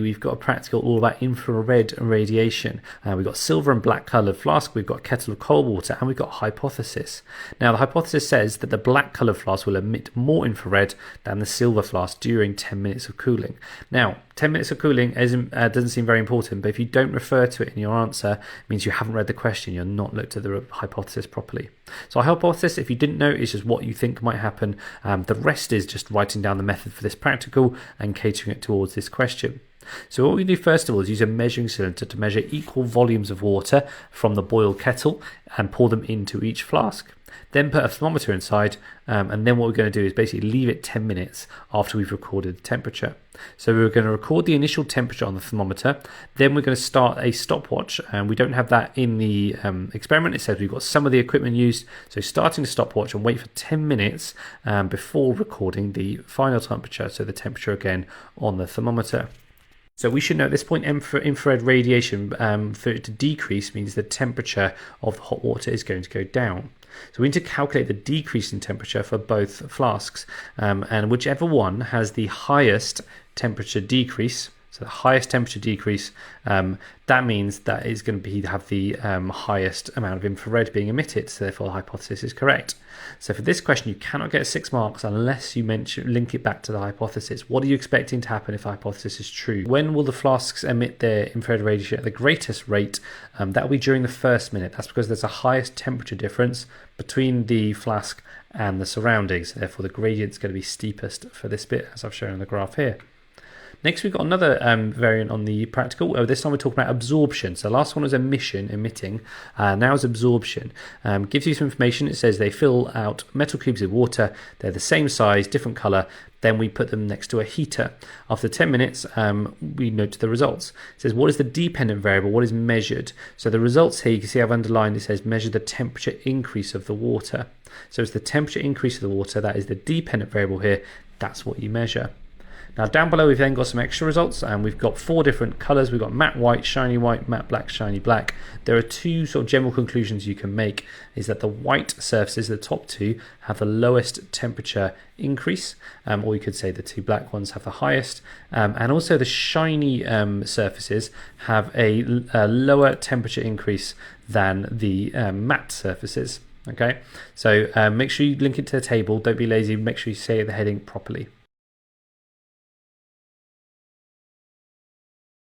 We've got a practical all about infrared radiation. We've got silver and black coloured flask, we've got a kettle of cold water, and we've got hypothesis. Now the hypothesis says that the black coloured flask will emit more infrared than the silver flask during 10 minutes of cooling. Now 10 minutes of cooling doesn't seem very important, but if you don't refer to it in your answer, it means you haven't read the question, you're not looked at the hypothesis properly. So a hypothesis, if you didn't know, is just what you think might happen. The rest is just writing down the method for this practical and catering it towards this question. So what we do first of all is use a measuring cylinder to measure equal volumes of water from the boiled kettle and pour them into each flask. Then put a thermometer inside, and then what we're going to do is basically leave it 10 minutes after we've recorded the temperature. So we're going to record the initial temperature on the thermometer, then we're going to start a stopwatch, and we don't have that in the experiment. It says we've got some of the equipment used, so starting the stopwatch and wait for 10 minutes before recording the final temperature, so the temperature again on the thermometer. So we should know at this point infrared radiation, for it to decrease means the temperature of the hot water is going to go down. So we need to calculate the decrease in temperature for both flasks, and whichever one has the highest temperature decrease, so the highest temperature decrease, that means that is going to have the highest amount of infrared being emitted, so therefore the hypothesis is correct. So for this question you cannot get 6 marks unless you link it back to the hypothesis. What are you expecting to happen if the hypothesis is true? When will the flasks emit their infrared radiation at the greatest rate? That will be during the first minute. That's because there's a highest temperature difference between the flask and the surroundings, therefore the gradient is going to be steepest for this bit, as I've shown on the graph here. Next, we've got another variant on the practical. This time we're talking about absorption. So the last one was emitting. Now is absorption. Gives you some information. It says they fill out metal cubes with water. They're the same size, different colour. Then we put them next to a heater. After 10 minutes, we note the results. It says, what is the dependent variable? What is measured? So the results here, you can see I've underlined, it says measure the temperature increase of the water. So it's the temperature increase of the water. That is the dependent variable here. That's what you measure. Now down below we've then got some extra results, and we've got 4 different colours. We've got matte white, matte black, shiny black. There are 2 sort of general conclusions you can make, is that the white surfaces, the top 2, have the lowest temperature increase, or you could say the 2 black ones have the highest, and also the shiny surfaces have a lower temperature increase than the matte surfaces. Okay, so make sure you link it to the table, don't be lazy, make sure you say the heading properly.